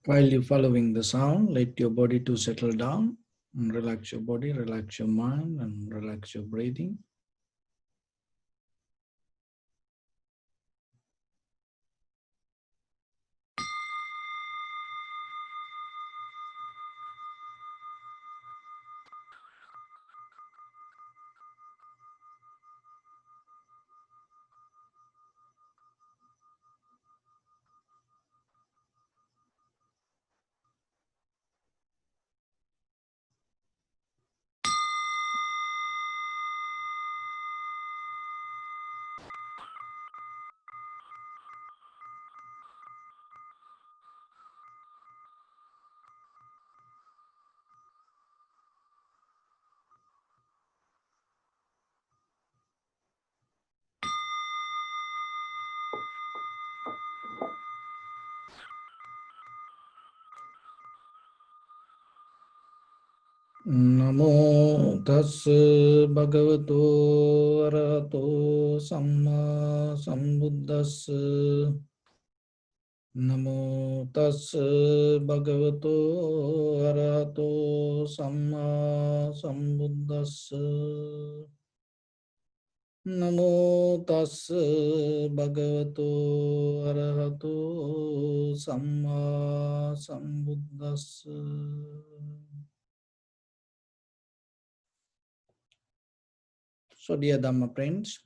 While you're following the sound, let your body to settle down and relax your body, relax your mind, and relax your breathing. Namo tassa bhagavato arahato samma sambuddhassa. Namo tassa bhagavato arahato samma sambuddhassa. Namo tassa bhagavato arahato samma sambuddhassa. So dear Dhamma friends,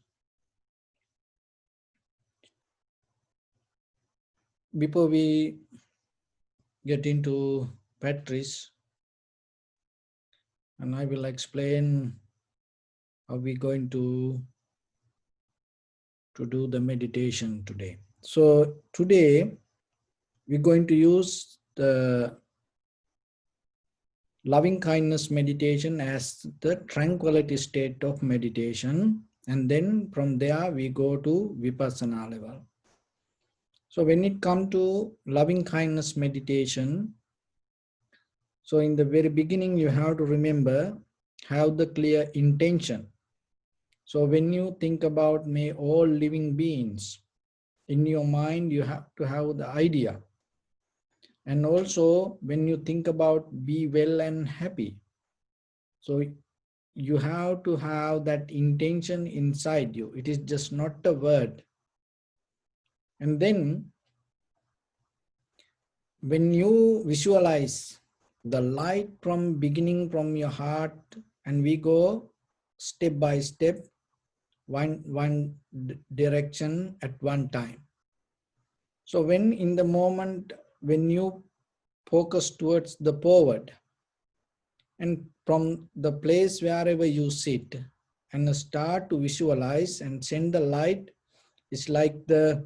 before we get into practice, and I will explain how we're going to do the meditation today. So today we're going to use the loving kindness meditation as the tranquility state of meditation, and then from there we go to vipassana level. So when it comes to loving kindness meditation, so in the very beginning you have to remember, have the clear intention. So when you think about may all living beings, in your mind you have to have the idea. And also when you think about be well and happy, so you have to have that intention inside you. It is just not a word. And then when you visualize the light from beginning from your heart, and we go step by step, one direction at one time. So when in the moment when you focus towards the forward, and from the place wherever you sit, and start to visualize and send the light, it's like the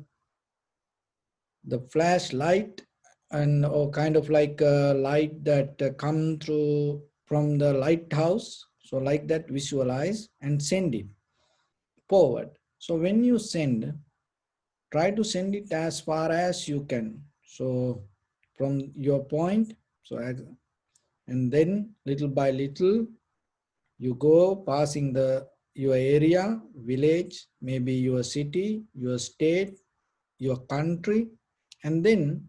flashlight, and or kind of like a light that come through from the lighthouse. So like that, visualize and send it forward. So when you send, try to send it as far as you can. So from your point, so and then little by little you go passing your area, village, maybe your city, your state, your country, and then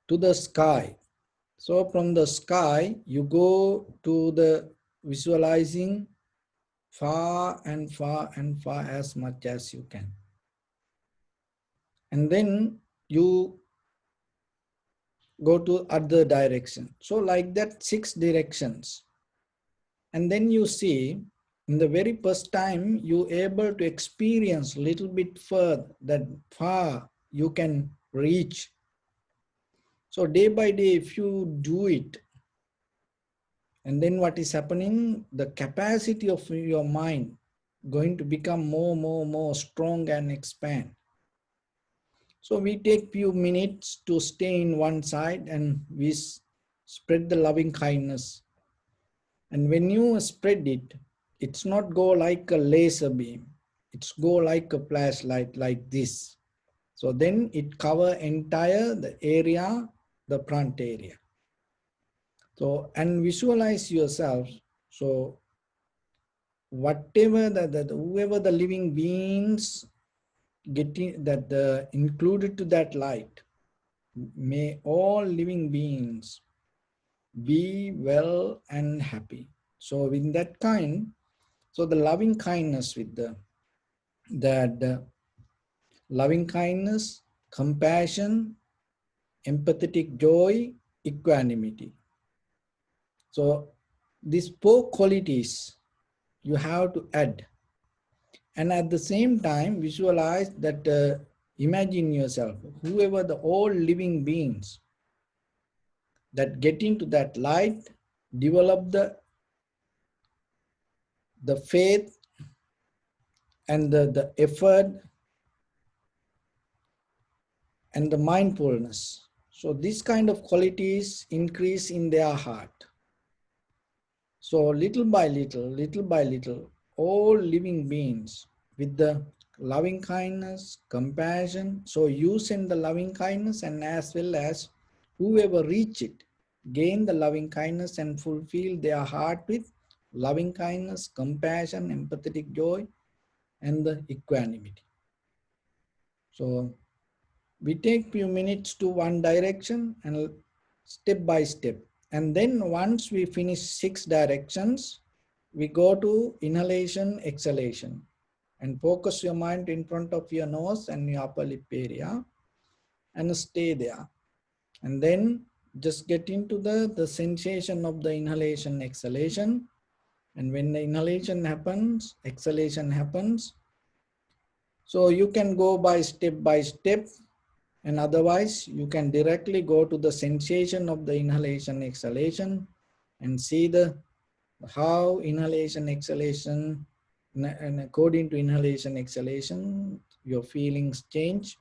to the sky. So from the sky you go to the visualizing far and far and far as much as you can. And then you go to other direction. So like that 6 directions. And then you see in the very first time you able to experience a little bit further that far you can reach. So day by day if you do it, and then what is happening, the capacity of your mind going to become more strong and expand. So we take few minutes to stay in one side and we spread the loving kindness. And when you spread it, it's not go like a laser beam. It's go like a flashlight like this. So then it cover entire the area, the front area. So, and visualize yourself. So whatever whoever the living beings getting that included to that light, May all living beings be well and happy. So in that kind, so the loving kindness with the loving kindness, compassion, empathetic joy, equanimity. So these four qualities you have to add, and at the same time visualize that, imagine yourself, whoever the all living beings that get into that light, develop the faith and the effort and the mindfulness. So these kind of qualities increase in their heart. So little by little, all living beings with the loving kindness, compassion. So you send the loving kindness, and as well as whoever reach it, gain the loving kindness and fulfill their heart with loving kindness, compassion, empathetic joy, and the equanimity. So we take few minutes to one direction and step by step. And then once we finish 6 directions, we go to inhalation, exhalation, and focus your mind in front of your nose and your upper lip area and stay there. And then just get into the sensation of the inhalation, exhalation. And when the inhalation happens, exhalation happens. So you can go by step, and otherwise you can directly go to the sensation of the inhalation, exhalation, and see the how inhalation, exhalation, and according to inhalation, exhalation, your feelings change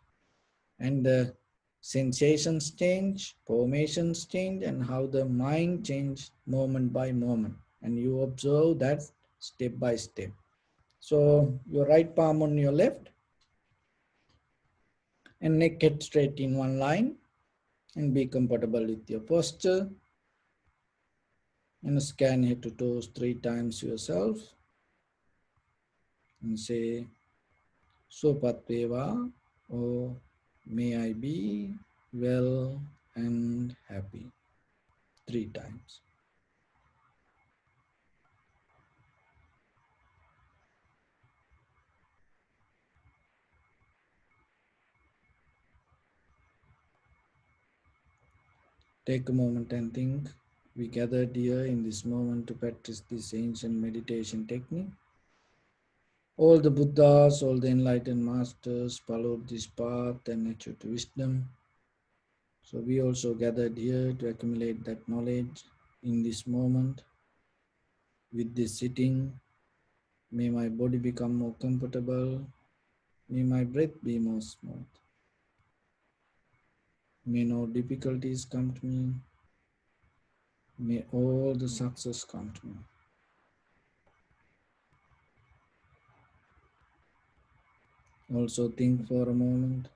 and the sensations change, formations change, and how the mind change moment by moment. And you observe that step by step. So your right palm on your left and neck head straight in one line, and be comfortable with your posture, and scan head to toes 3 times yourself and say Sopatveva, or may I be well and happy, 3 times. Take a moment and think. We gathered here in this moment to practice this ancient meditation technique. All the Buddhas, all the enlightened masters followed this path and achieved wisdom. So we also gathered here to accumulate that knowledge in this moment. With this sitting, may my body become more comfortable. May my breath be more smooth. May no difficulties come to me. May all the success come to me. Also think for a moment.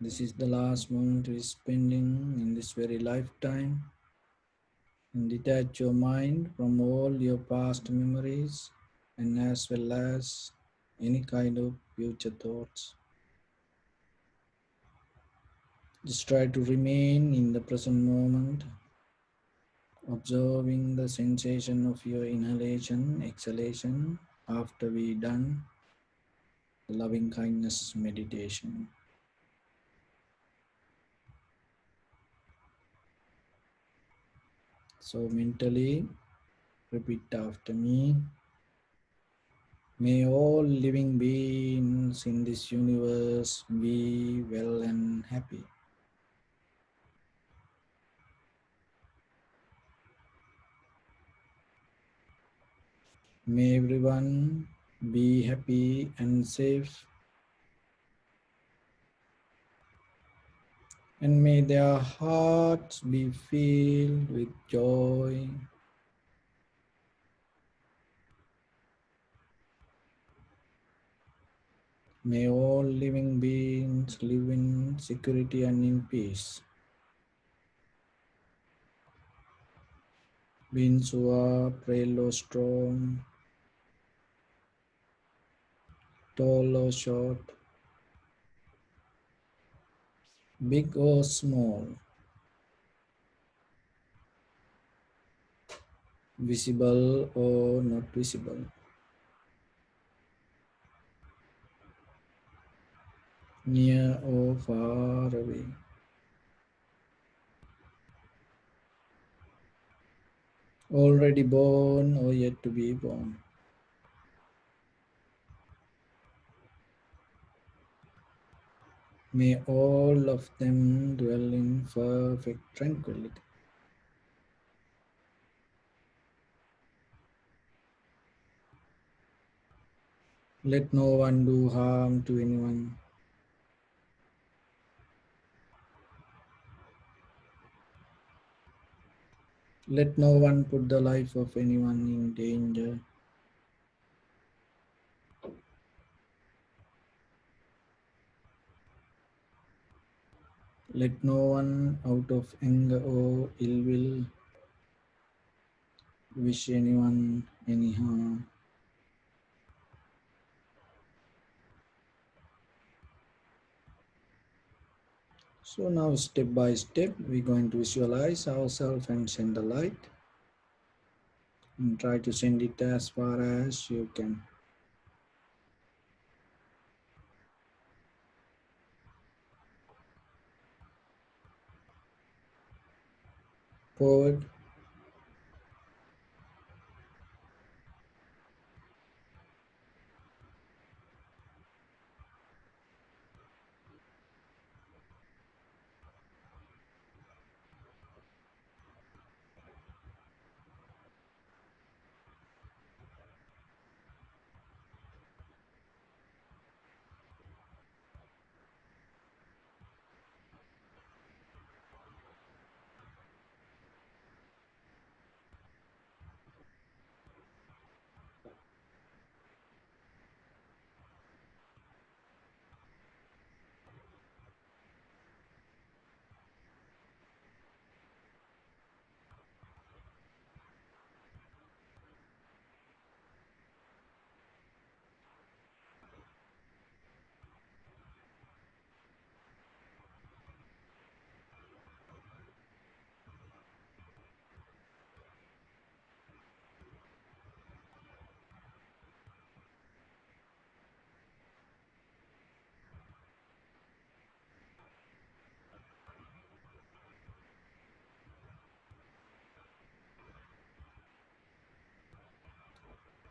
This is the last moment we are spending in this very lifetime. And detach your mind from all your past memories and as well as any kind of future thoughts. Just try to remain in the present moment, observing the sensation of your inhalation, exhalation after we done the loving kindness meditation. So mentally repeat after me. May all living beings in this universe be well and happy. May everyone be happy and safe, and may their hearts be filled with joy. May all living beings live in security and in peace. Beings who are frail or strong, tall or short, big or small, visible or not visible, near or far away, already born or yet to be born. May all of them dwell in perfect tranquility. Let no one do harm to anyone. Let no one put the life of anyone in danger. Let no one, out of anger or ill will, wish anyone any harm. So now step by step we're going to visualize ourselves and send the light and try to send it as far as you can. Forward,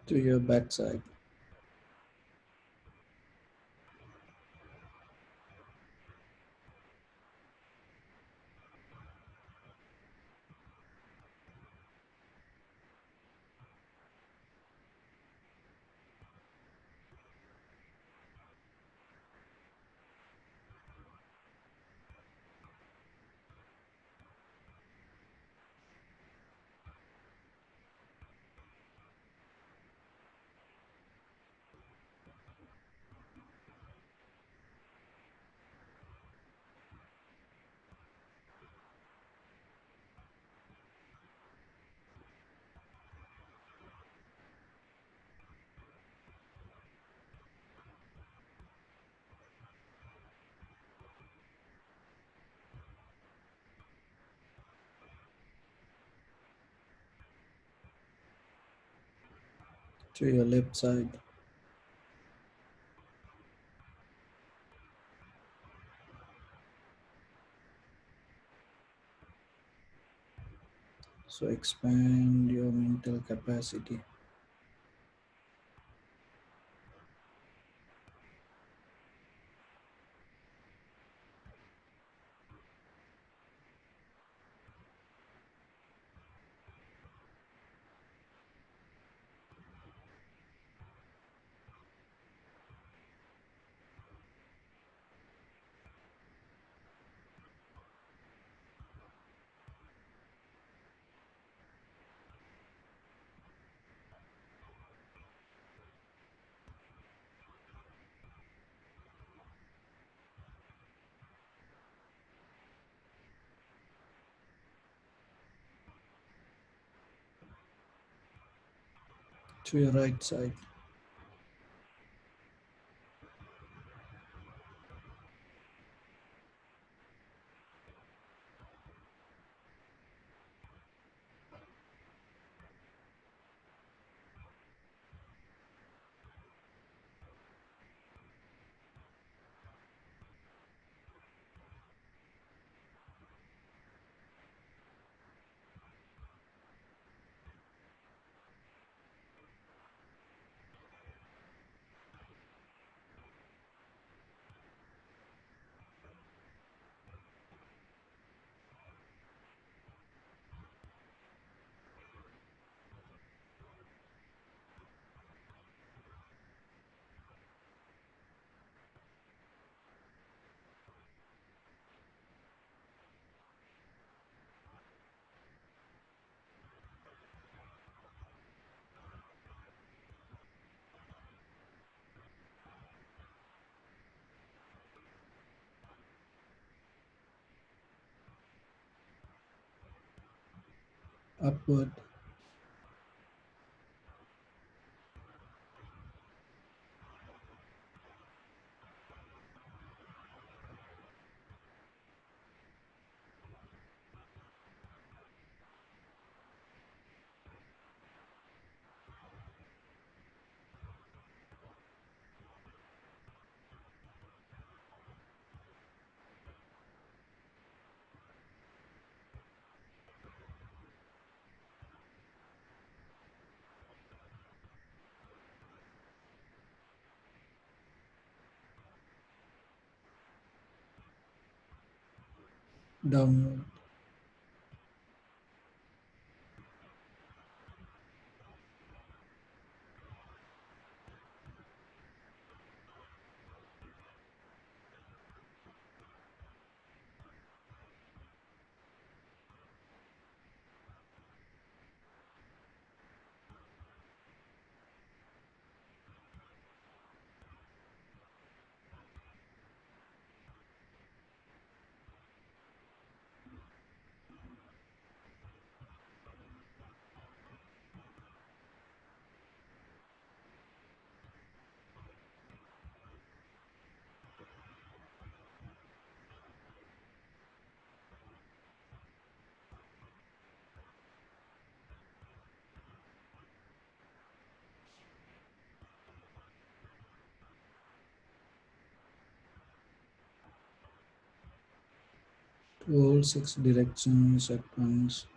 to your backside. To your left side. So expand your mental capacity. To your right side. upward, downward, to all 6 directions at once.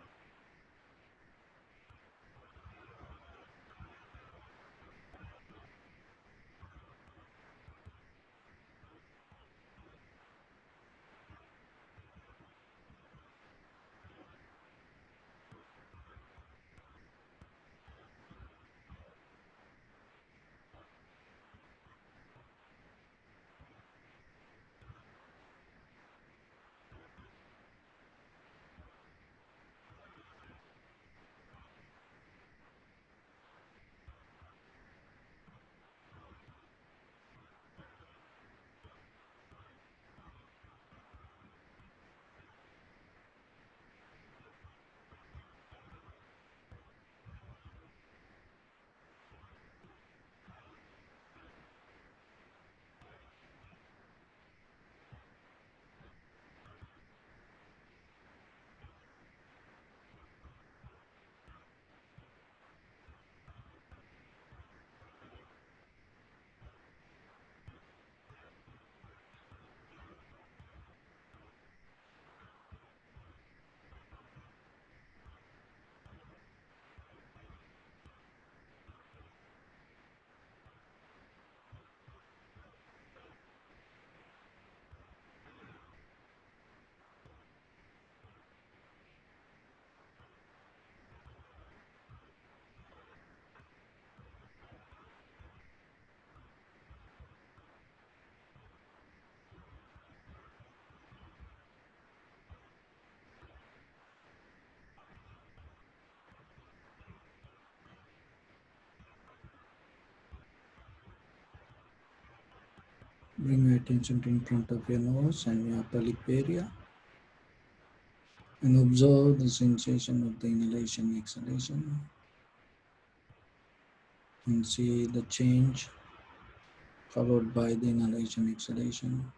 Bring your attention to in front of your nose and your upper lip area, and observe the sensation of the inhalation, exhalation, and see the change followed by the inhalation, exhalation.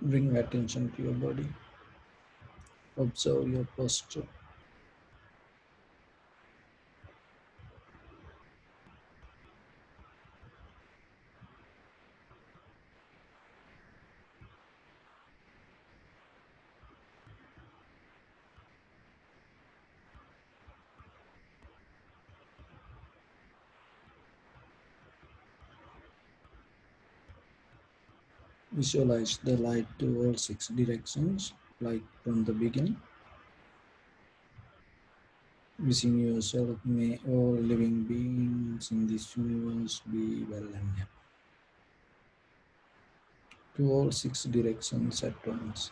Bring attention to your body. Observe your posture. Visualize the light to all 6 directions, like from the beginning. Wishing yourself, may all living beings in this universe be well and happy. To all 6 directions at once.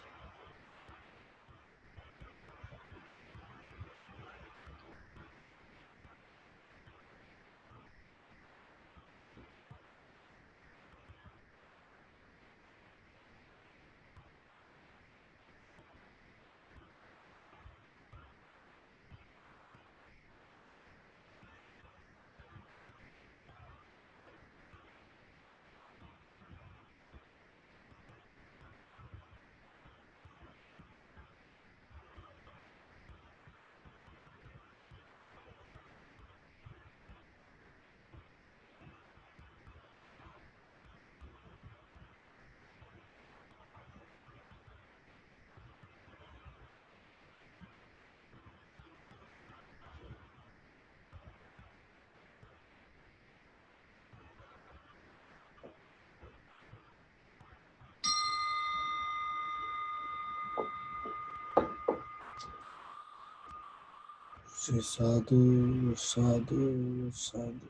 Say sadhu, sadhu, sadhu.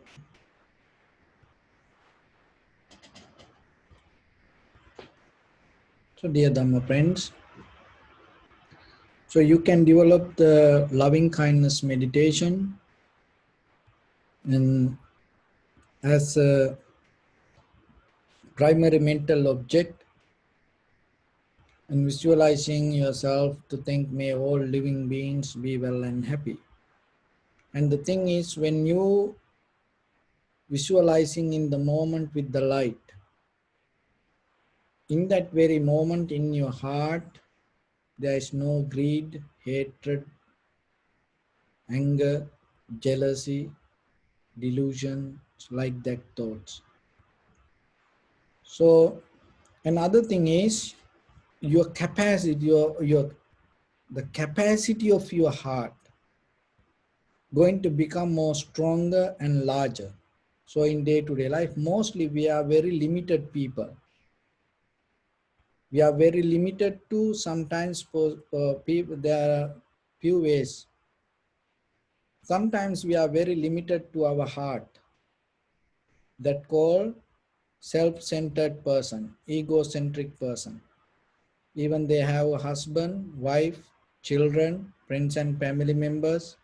So dear Dhamma friends, so you can develop the loving kindness meditation and as a primary mental object, and visualizing yourself to think may all living beings be well and happy. And the thing is, when you visualizing in the moment with the light, in that very moment in your heart, there is no greed, hatred, anger, jealousy, delusion, like that thoughts. So another thing is your capacity, the capacity of your heart going to become more stronger and larger. So in day-to-day life, mostly we are very limited people. We are very limited to sometimes people, there are few ways. Sometimes we are very limited to our heart, that called self-centered person, egocentric person. Even they have a husband, wife, children, friends and family members,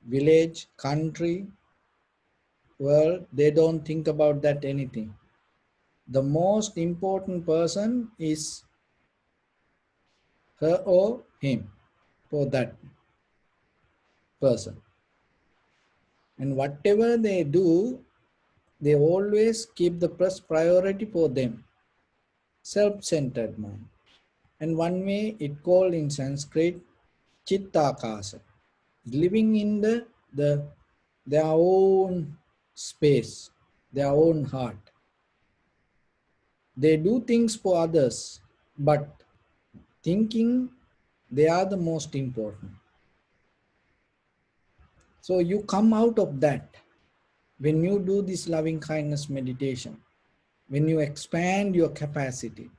village, country, world, they don't think about that anything. The most important person is her or him for that person. And whatever they do, they always keep the first priority for them. Self-centered mind. And one way it called in Sanskrit, Chittakasa. Living in their own space, their own heart. They do things for others, but thinking they are the most important. So you come out of that when you do this loving kindness meditation, when you expand your capacity.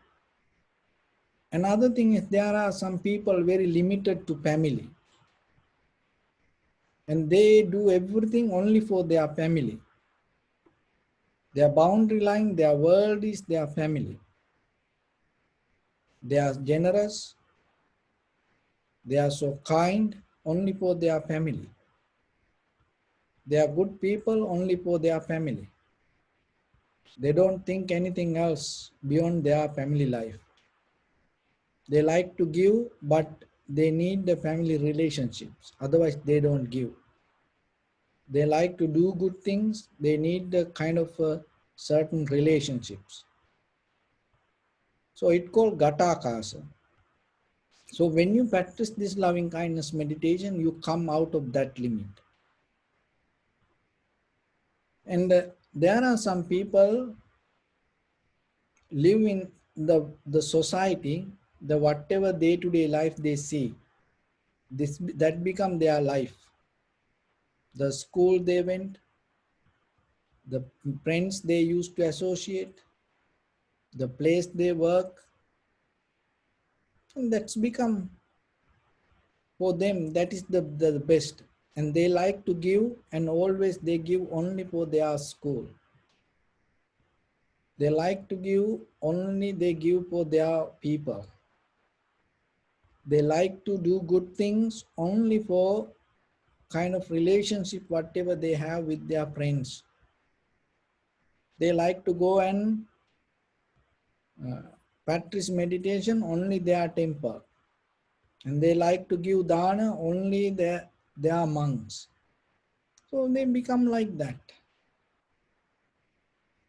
Another thing is there are some people very limited to family, and they do everything only for their family. Their boundary line, their world is their family. They are generous, they are so kind only for their family. They are good people only for their family. They don't think anything else beyond their family life. They like to give, but they need the family relationships. Otherwise, they don't give. They like to do good things. They need the kind of certain relationships. So it called Gatakasa. So when you practice this loving kindness meditation, you come out of that limit. And there are some people live in the society, the whatever day-to-day life they see, that become their life. The school they went, the friends they used to associate, the place they work, and that's become for them, that is the best. And they like to give, and always they give only for their school. They like to give, only they give for their people. They like to do good things only for kind of relationship, whatever they have with their friends. They like to go and practice meditation only their temple. And they like to give dana only their monks. So they become like that.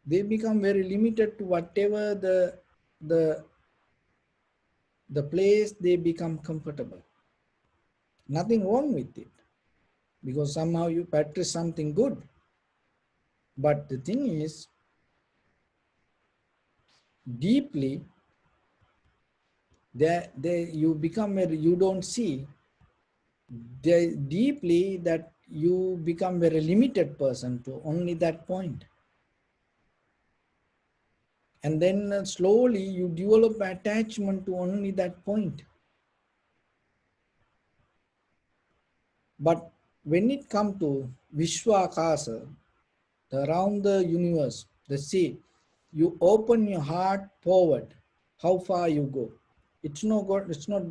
They become very limited to whatever the place they become comfortable. Nothing wrong with it, because somehow you practice something good. But the thing is, deeply, you become where you don't see. Deeply that you become very limited person to only that point. And then slowly you develop attachment to only that point. But when it comes to Vishwakasa, around the universe, the sea, you open your heart forward, how far you go. It's not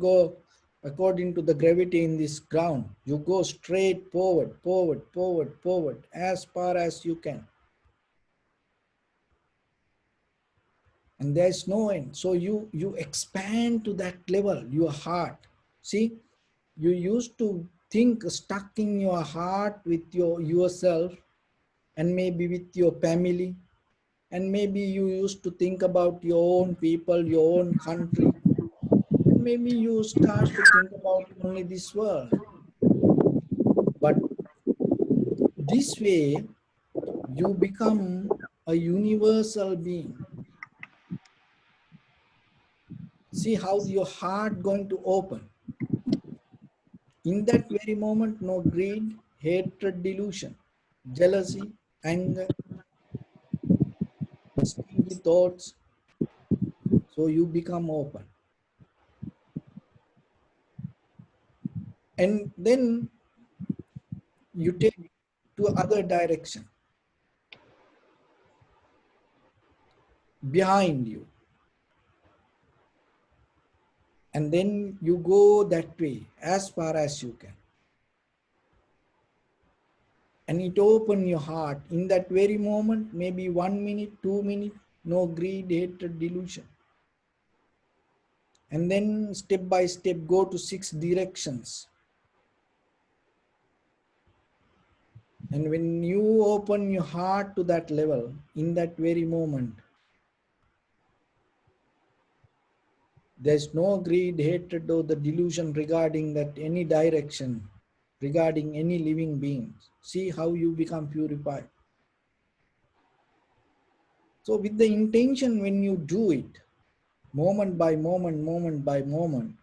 go according to the gravity in this ground. You go straight forward, forward, forward, forward, as far as you can. And there's no end. So you expand to that level, your heart. See, you used to think stuck in your heart with yourself, and maybe with your family, and maybe you used to think about your own people, your own country, and maybe you start to think about only this world. But this way you become a universal being. See how your heart going to open. In that very moment, no greed, hatred, delusion, jealousy, anger, stingy thoughts. So you become open. And then you take to other direction behind you. And then you go that way as far as you can. And it open your heart in that very moment, maybe 1 minute, 2 minutes, no greed, hatred, delusion. And then step by step go to 6 directions. And when you open your heart to that level, in that very moment, there's no greed, hatred, or the delusion regarding that any direction, regarding any living beings. See how you become purified. So with the intention, when you do it, moment by moment, moment by moment,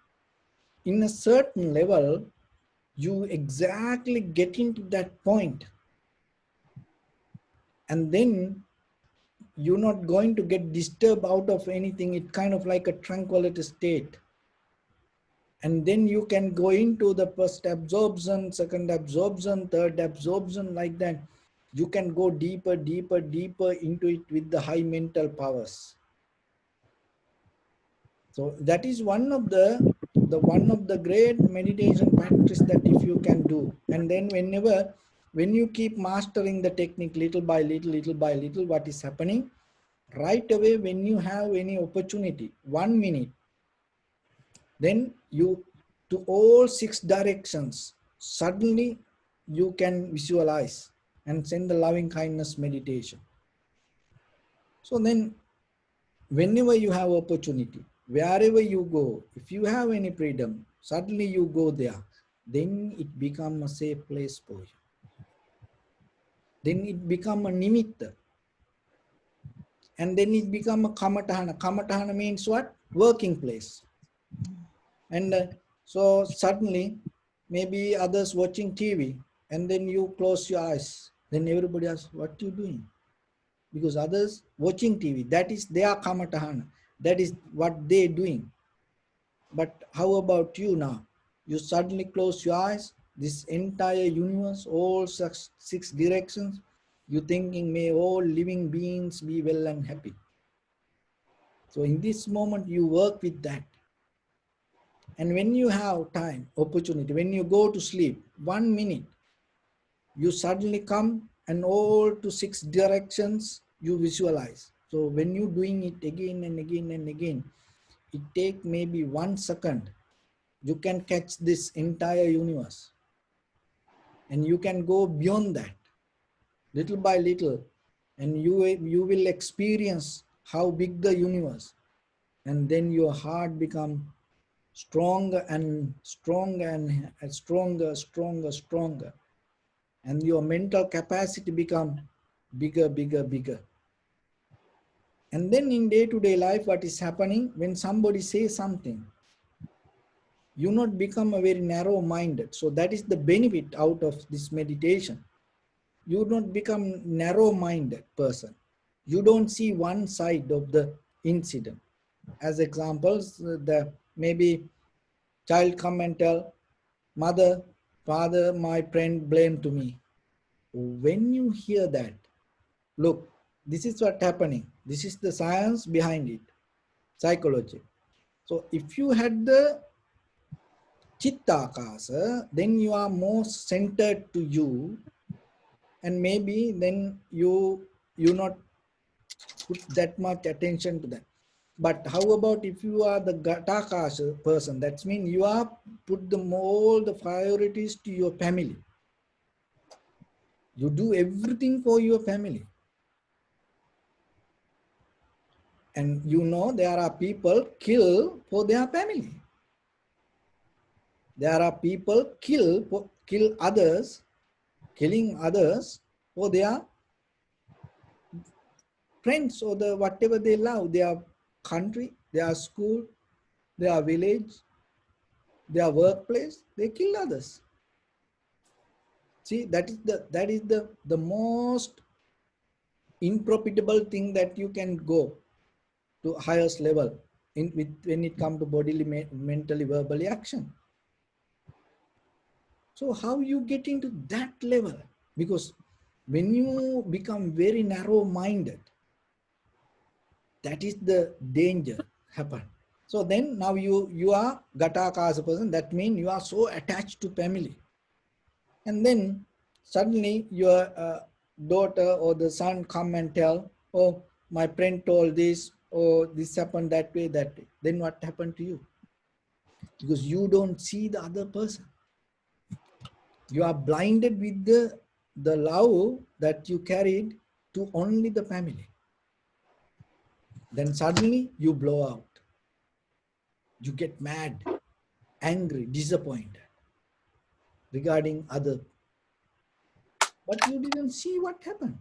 in a certain level, you exactly get into that point. And then you're not going to get disturbed out of anything. It's kind of like a tranquility state. And then you can go into the first absorption, second absorption, third absorption, like that. You can go deeper, deeper, deeper into it with the high mental powers. So that is one of the great meditation practice that if you can do. And then when you keep mastering the technique little by little, little by little, what is happening? Right away, when you have any opportunity, 1 minute, then you to all 6 directions, suddenly you can visualize and send the loving kindness meditation. So then whenever you have opportunity, wherever you go, if you have any freedom, suddenly you go there, then it become a safe place for you. Then it become a nimitta. And then it become a kamatahana. Kamatahana means what? Working place. And so suddenly, maybe others watching TV, and then you close your eyes. Then everybody asks, what you doing? Because others watching TV, that is their kamatahana. That is what they doing. But how about you now? You suddenly close your eyes, this entire universe, all six directions, you thinking may all living beings be well and happy. So in this moment, you work with that. And when you have time, opportunity, when you go to sleep, 1 minute, you suddenly come and all to six directions you visualize. So when you doing it again and again and again, it take maybe 1 second. You can catch this entire universe. And you can go beyond that, little by little. And you will experience how big the universe. And then your heart become stronger and stronger and stronger. And your mental capacity become bigger. And then in day-to-day life, what is happening, when somebody says something, you not become a very narrow-minded. So that is the benefit out of this meditation. You not become narrow-minded person. You don't see one side of the incident. As examples, the maybe child come and tell, mother, father, my friend blamed to me. When you hear that, look, this is what happening. This is the science behind it, psychology. So if you had the chittakasa, then you are more centered to you, and maybe then you not put that much attention to that. But how about if you are the gatakasa person? That means you are put all the priorities to your family. You do everything for your family. And you know there are people kill for their family. There are people kill others, killing others for their friends or the whatever they love, their country, their school, their village, their workplace. They kill others. See, that is the most improbable thing that you can go to highest level when it comes to bodily, mentally, verbally action. So how you get into that level? Because when you become very narrow-minded, that is the danger happen. So then now you are Gataka as a person. That means you are so attached to family. And then suddenly your daughter or the son come and tell, oh, my friend told this, or this happened that way, that way. Then what happened to you? Because you don't see the other person. You are blinded with the love that you carried to only the family. Then suddenly you blow out. You get mad, angry, disappointed regarding other. But you didn't see what happened.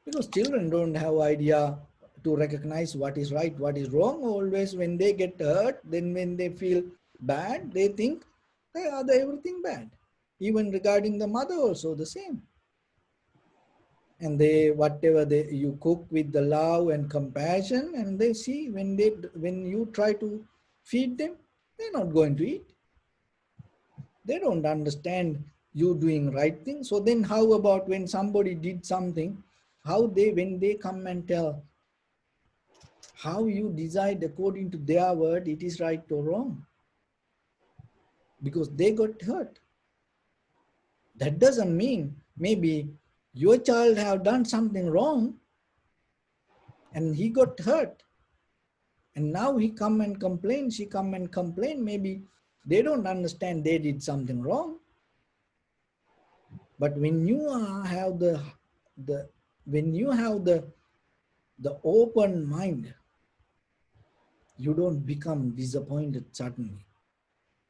Because children don't have idea to recognize what is right, what is wrong. Always when they get hurt, then when they feel bad, they think they are everything bad. Even regarding the mother also the same. And they whatever you cook with the love and compassion, and they see when you try to feed them, they're not going to eat. They don't understand you doing right thing. So then how about when somebody did something, when they come and tell, how you decide according to their word it is right or wrong? Because they got hurt. That doesn't mean maybe your child have done something wrong and he got hurt. And now he come and complain, she come and complain. Maybe they don't understand they did something wrong. But when you have the the open mind, you don't become disappointed suddenly.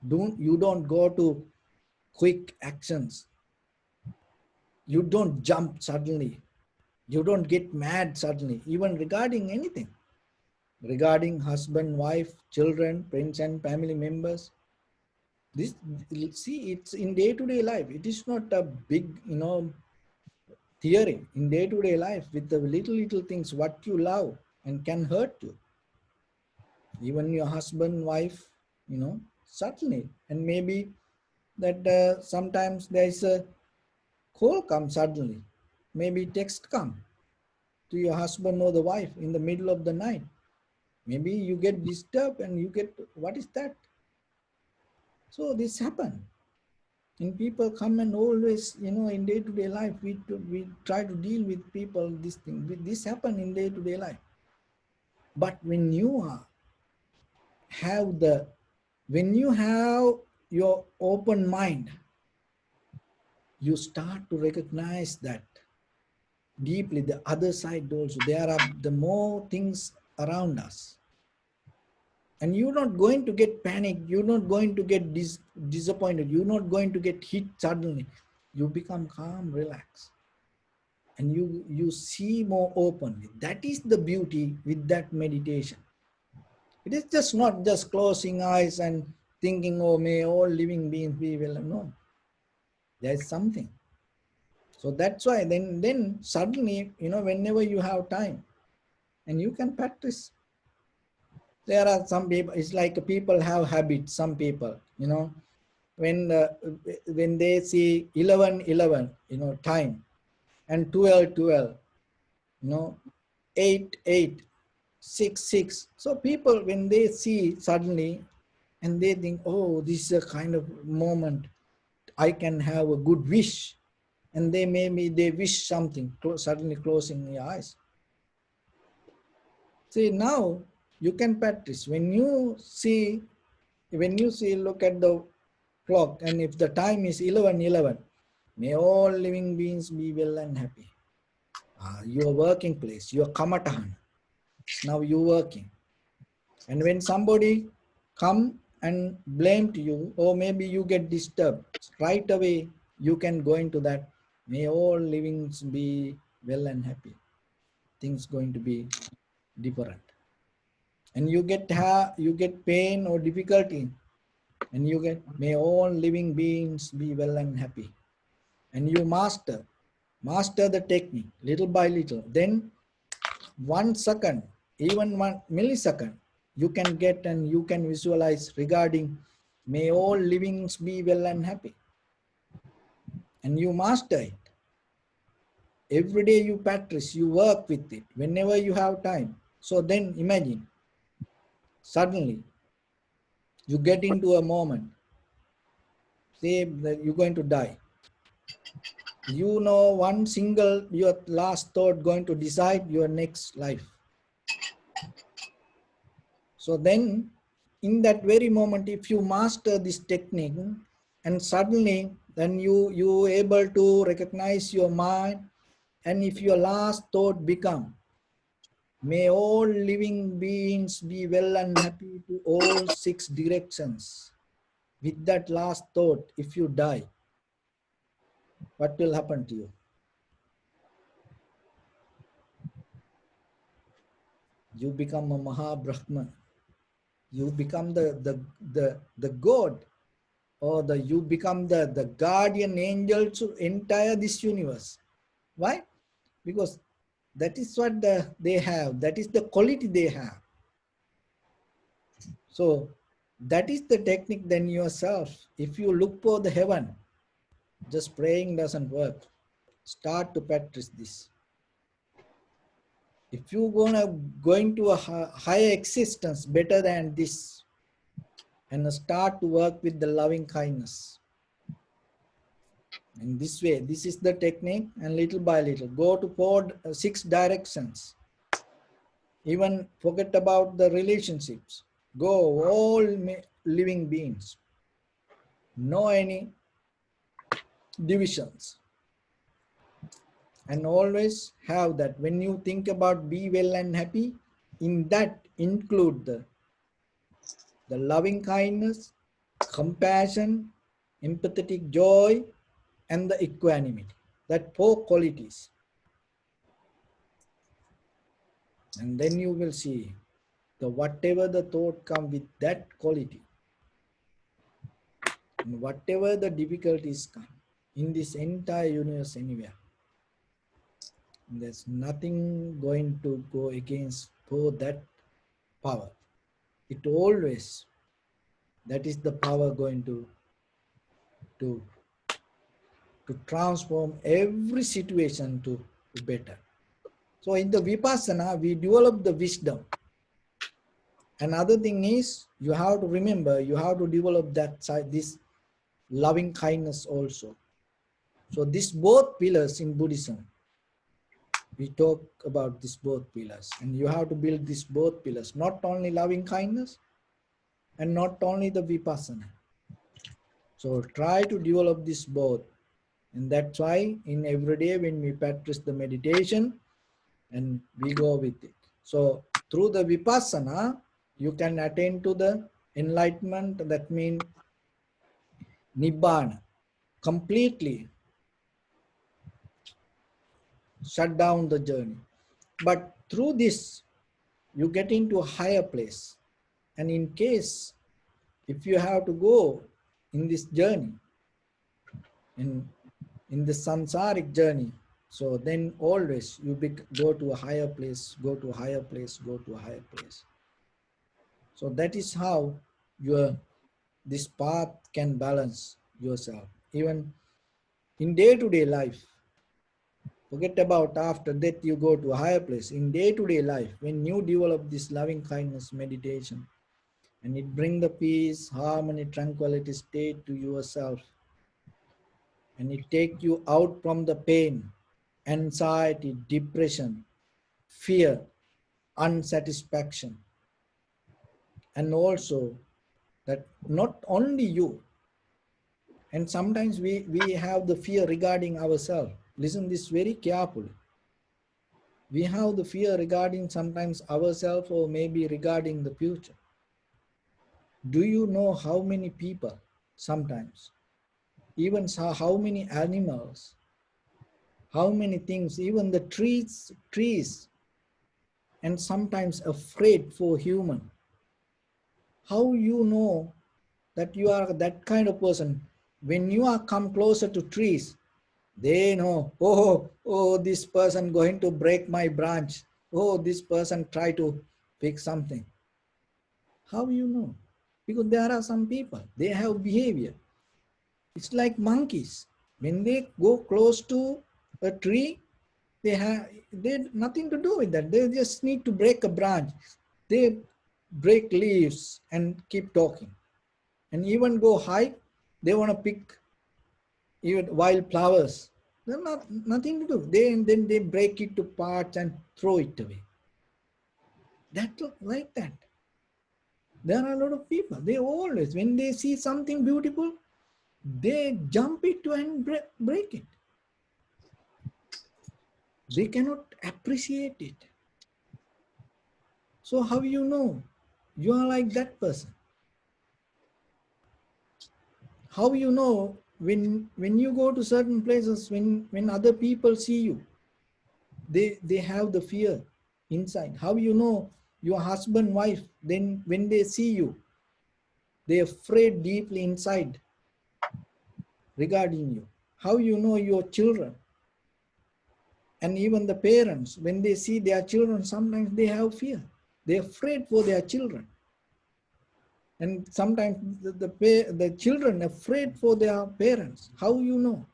You don't go to quick actions. You don't jump suddenly. You don't get mad suddenly, even regarding anything. Regarding husband, wife, children, friends and family members. This, see, it's in day-to-day life. It is not a big, theory. In day-to-day life, with the little things, what you love and can hurt you. Even your husband, wife, certainly. And maybe that sometimes there is a call come suddenly. Maybe text come to your husband or the wife in the middle of the night. Maybe you get disturbed and you get, what is that? So this happen. And people come and always, in day-to-day life, we try to deal with people, this thing. This happen in day-to-day life. But have the, when you have your open mind, you start to recognize that deeply the other side also. There are the more things around us. And you're not going to get panicked. You're not going to get disappointed. You're not going to get hit suddenly. You become calm, relaxed. And you see more openly. That is the beauty with that meditation. It is just not just closing eyes and thinking, oh, may all living beings be well. No, there is something. So that's why then suddenly, whenever you have time and you can practice. There are some people, it's like people have habits, some people, when when they see 11:11, time, and 12:12, 8:8, 6:6. So people, when they see suddenly and they think, oh, this is a kind of moment I can have a good wish. And they wish something, suddenly closing your eyes. See, now you can practice. Look at the clock, and if the time is 11:11, may all living beings be well and happy. Your working place, your kamatahan. Now you're working. And when somebody come and blame to you, or maybe you get disturbed, right away you can go into that. May all livings be well and happy. Things going to be different. And you get pain or difficulty, and you get, may all living beings be well and happy. And you master the technique little by little. Then 1 second, even 1 millisecond, you can get and you can visualize regarding may all livings be well and happy. And you master it. Every day you practice, you work with it whenever you have time. So then imagine, suddenly you get into a moment, say that you're going to die. One single, your last thought going to decide your next life. So then in that very moment, if you master this technique, and suddenly then you able to recognize your mind, and if your last thought become, may all living beings be well and happy to all 6 directions. With that last thought, if you die, what will happen to you? You become a Maha Brahman. You become the God, or you become the guardian angel to entire this universe. Why? Because that is what they have. That is the quality they have. So that is the technique then yourself. If you look for the heaven, just praying doesn't work. Start to practice this. If you're going to a higher existence better than this, and start to work with the loving kindness. In this way, this is the technique, and little by little, go to 6 directions. Even forget about the relationships. Go all living beings. No any divisions. And always have that when you think about be well and happy, in that include the loving kindness, compassion, empathetic joy, and the equanimity. That four qualities. And then you will see the whatever the thought come with that quality, and whatever the difficulties come in this entire universe anywhere, there's nothing going to go against for that power. It always, that is the power going to to transform every situation to better. So in the Vipassana, we develop the wisdom. Another thing is, you have to remember, you have to develop that side, this loving kindness also. So these both pillars in Buddhism, we talk about these both pillars, and you have to build these both pillars, not only loving kindness and not only the Vipassana. So try to develop this both. And that's why in every day when we practice the meditation and we go with it. So through the Vipassana, you can attain to the enlightenment, that means Nibbana, completely shut down the journey. But through this, you get into a higher place. And in case, if you have to go in this journey, in the samsaric journey, so then always you go to a higher place, go to a higher place, go to a higher place. So that is how this path can balance yourself. Even in day-to-day life, forget about after that you go to a higher place. In day-to-day life, when you develop this loving kindness meditation, and it bring the peace, harmony, tranquility state to yourself, and it take you out from the pain, anxiety, depression, fear, unsatisfaction, and also that not only you, and sometimes we have the fear regarding ourselves. Listen this very carefully. We have the fear regarding sometimes ourselves or maybe regarding the future. Do you know how many people sometimes, even how many animals, how many things, even the trees, and sometimes afraid for human. How you know that you are that kind of person? When you are come closer to trees, they know, oh, this person going to break my branch. Oh, this person try to fix something. How you know? Because there are some people, they have behavior. It's like monkeys. When they go close to a tree, they nothing to do with that. They just need to break a branch. They break leaves and keep talking. And even go high, they want to pick even wild flowers. They're nothing to do. Then they break it to parts and throw it away. That look like that. There are a lot of people. They always, when they see something beautiful, they jump it and break it. They cannot appreciate it. So how you know you are like that person? How you know when you go to certain places, when other people see you, they have the fear inside. How you know your husband, wife, then when they see you, they're afraid deeply inside regarding you. How you know your children, and even the parents, when they see their children, sometimes they have fear. They're afraid for their children. And sometimes the children afraid for their parents. How you know?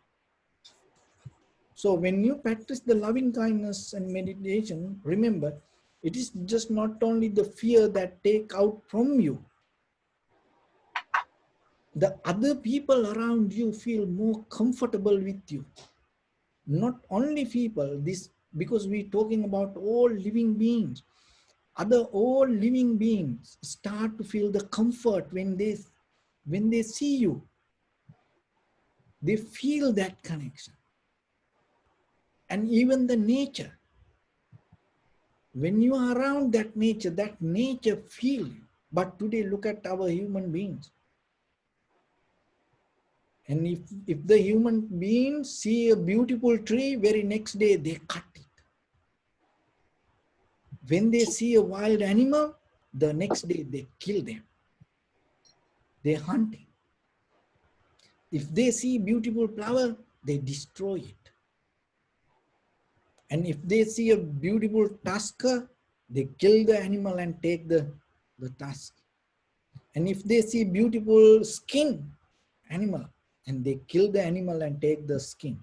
So when you practice the loving kindness and meditation, remember, it is just not only the fear that take out from you. The other people around you feel more comfortable with you. Not only people, this because we're talking about all living beings. Other all living beings start to feel the comfort when they see you. They feel that connection. and even the nature. When you are around that nature feel you. But today, look at our human beings. And if the human beings see a beautiful tree, very next day they cut it. When they see a wild animal, the next day they kill them. They hunt it. If they see beautiful flower, they destroy it. And if they see a beautiful tusker, they kill the animal and take the tusk. And if they see beautiful skin animal, and they kill the animal and take the skin.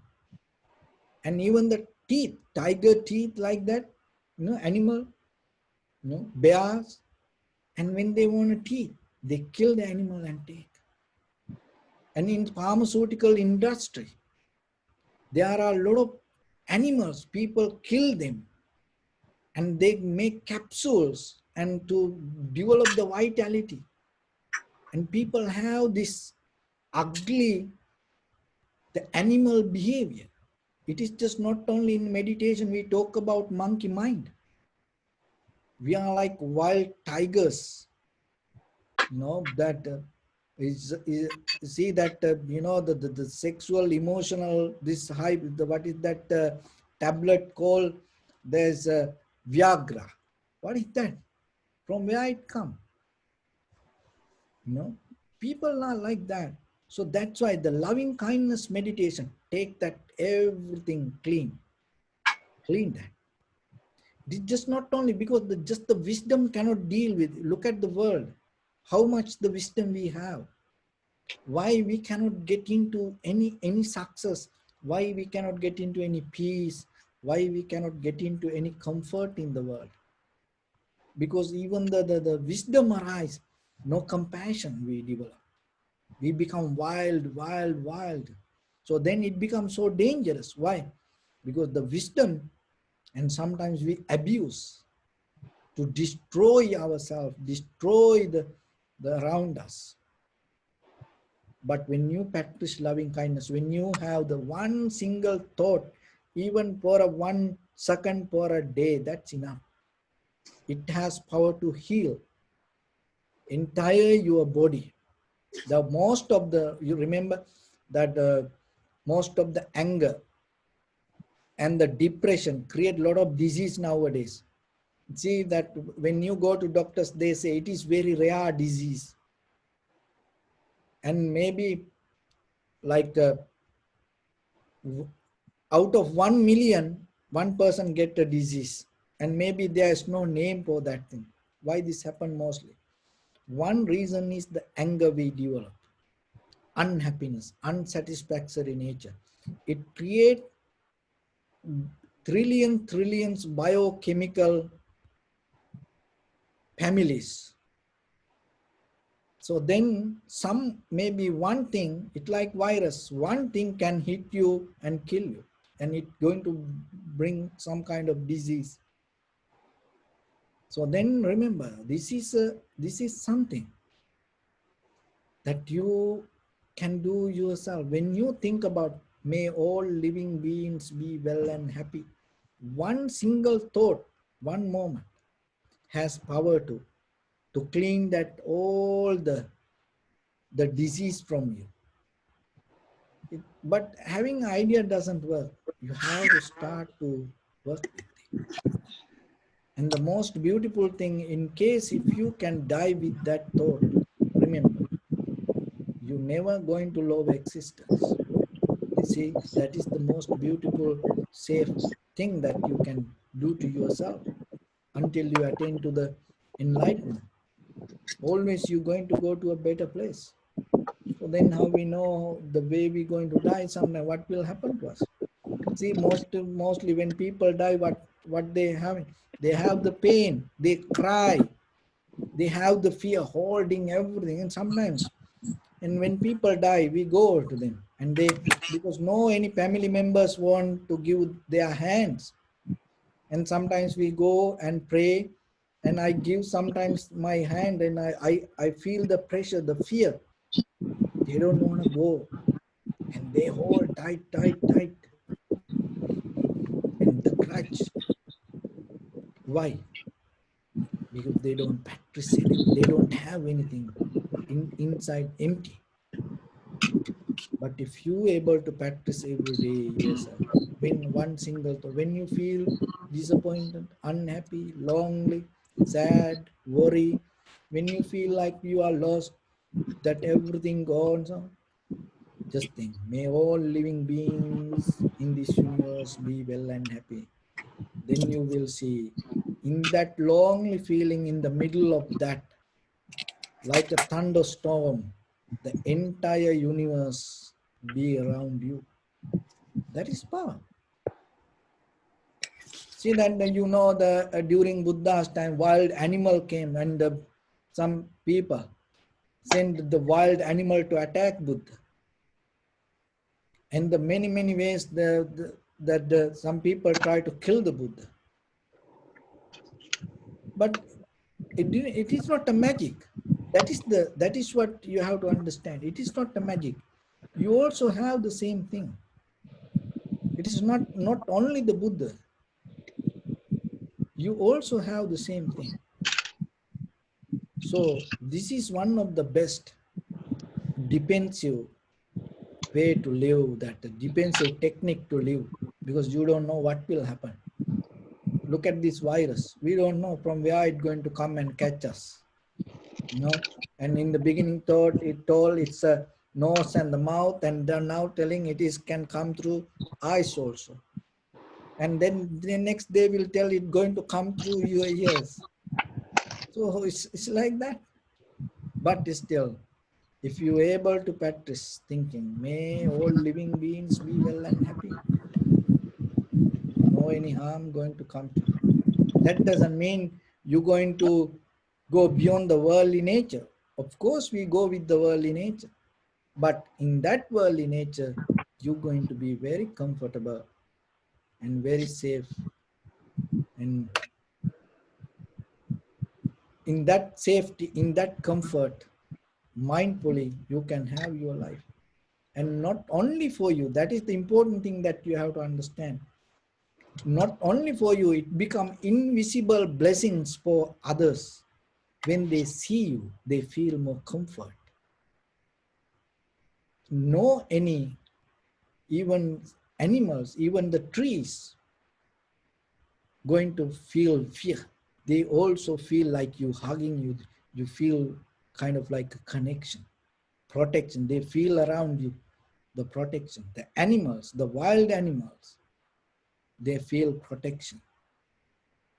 And even the teeth, tiger teeth like that, animal, bears, and when they want a teeth, they kill the animal and take. And in pharmaceutical industry, there are a lot of animals, people kill them and they make capsules and to develop the vitality. And people have this ugly, the animal behavior. It is just not only in meditation, we talk about monkey mind. We are like wild tigers, that see that, the sexual, emotional, this high, what is that tablet called? There's Viagra. What is that? From where it come? People are like that. So that's why the loving kindness meditation, take that everything clean that. It's just not only because just the wisdom cannot deal with. Look at the world, how much the wisdom we have. Why we cannot get into any success? Why we cannot get into any peace? Why we cannot get into any comfort in the world? Because even the wisdom arise, no compassion we develop. We become wild. So then it becomes so dangerous. Why? Because the wisdom, and sometimes we abuse to destroy ourselves, destroy the around us. But when you practice loving kindness, when you have the one single thought, even for a 1 second for a day, that's enough. It has power to heal entire your body. The most of you remember that most of the anger and the depression create a lot of disease nowadays. See that when you go to doctors, they say it is very rare disease. And maybe like out of 1 million, 1 person get a disease. And maybe there is no name for that thing. Why this happen mostly? One reason is the anger we develop. Unhappiness, unsatisfactory nature. It creates trillions biochemical families. So then maybe one thing, it like virus, one thing can hit you and kill you, and it's going to bring some kind of disease. So then remember, this is something that you can do yourself. When you think about, may all living beings be well and happy, one single thought, one moment has power to clean that all the disease from you. But having idea doesn't work. You have to start to work with it. And the most beautiful thing, in case if you can die with that thought, remember, you're never going to love existence. You see, that is the most beautiful, safe thing that you can do to yourself until you attain to the enlightenment. Always you're going to go to a better place. So then how we know the way we're going to die someday, what will happen to us? See, mostly when people die, what they have the pain, they cry, they have the fear holding everything. And sometimes, and when people die, we go to them, and because no any family members want to give their hands. And sometimes we go and pray, and I give sometimes my hand, and I feel the pressure, the fear. They don't want to go, and they hold tight. the crutch. Why? Because they don't practice anything. They don't have anything inside empty. But if you able to practice every day yourself, when one single thought, when you feel disappointed, unhappy, lonely, sad, worry, when you feel like you are lost, that everything goes on, just think, may all living beings in this universe be well and happy. Then you will see in that lonely feeling in the middle of that, like a thunderstorm, the entire universe be around you. That is power. See that the during Buddha's time, wild animal came and some people sent the wild animal to attack Buddha. And the many ways some people try to kill the Buddha. But it is not a magic. That is what you have to understand. It is not a magic. You also have the same thing. It is not only the Buddha. You also have the same thing. So this is one of the best defensive way to live, that defensive technique to live, because you don't know what will happen. Look at this virus. We don't know from where it's going to come and catch us. And in the beginning it told it's a nose and the mouth, and they're now telling it is can come through eyes also. And then the next day will tell it going to come through your ears. So it's like that. But still, if you are able to practice thinking, may all living beings be well and happy, no any harm going to come to you. That doesn't mean you're going to go beyond the worldly nature. Of course, we go with the worldly nature. But in that worldly nature, you're going to be very comfortable and very safe. And in that safety, in that comfort, mindfully, you can have your life. And not only for you, that is the important thing that you have to understand. Not only for you, it become invisible blessings for others. When they see you, they feel more comfort. No any, even animals, even the trees, going to feel fear. They also feel like you hugging you. You feel kind of like a connection, protection. They feel around you, the protection. The animals, the wild animals, they feel protection.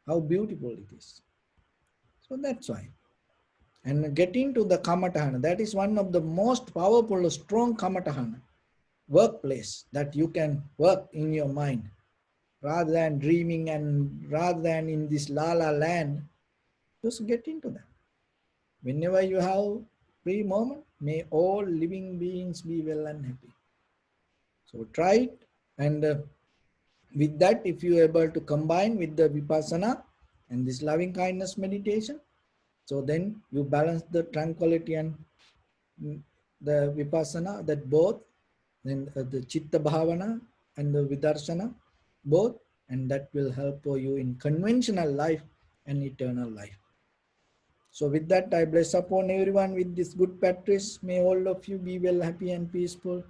How beautiful it is. So that's why. And getting to the kamatahana, that is one of the most powerful, strong kamatahana workplace that you can work in your mind, rather than dreaming and rather than in this la la land. Just get into that. Whenever you have free moment, may all living beings be well and happy. So try it, and with that, if you are able to combine with the vipassana and this loving kindness meditation, so then you balance the tranquility and the vipassana, that both, then the chitta bhavana and the vidarshana, both, and that will help you in conventional life and eternal life. So with that, I bless upon everyone with this good practice. May all of you be well, happy and peaceful.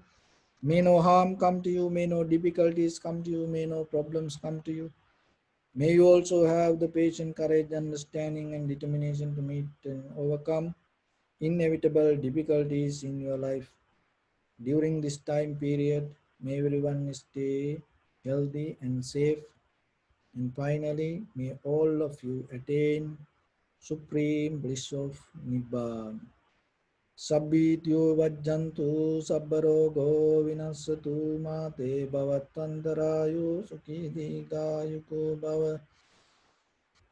May no harm come to you, may no difficulties come to you, may no problems come to you. May you also have the patience, courage, understanding and determination to meet and overcome inevitable difficulties in your life. During this time period, may everyone stay healthy and safe. And finally, may all of you attain supreme bliss of Nibbana. Sabbityo vajjantu sabbarogo vinasatu mate bhavatantarayo sukhi dikayuko bhava.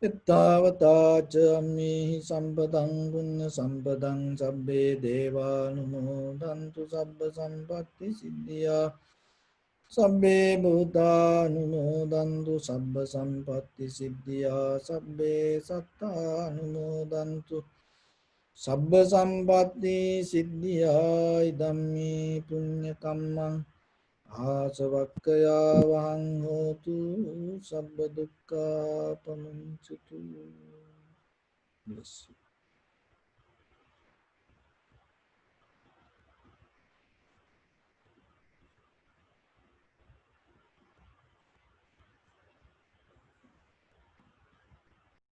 Ittavata cha ammihi sampadang punya sampadang sabbe deva numodantu sabba sampatti siddhya. Sabbe bhuta numodantu sabba sampatti siddhya. Sabbe satta numodantu sabba sampatti siddhya. Idammi punya kammang ආසවක්කයා වහං හෝතු සබ්බ දුක්ඛා පමුංචතු. Bless you.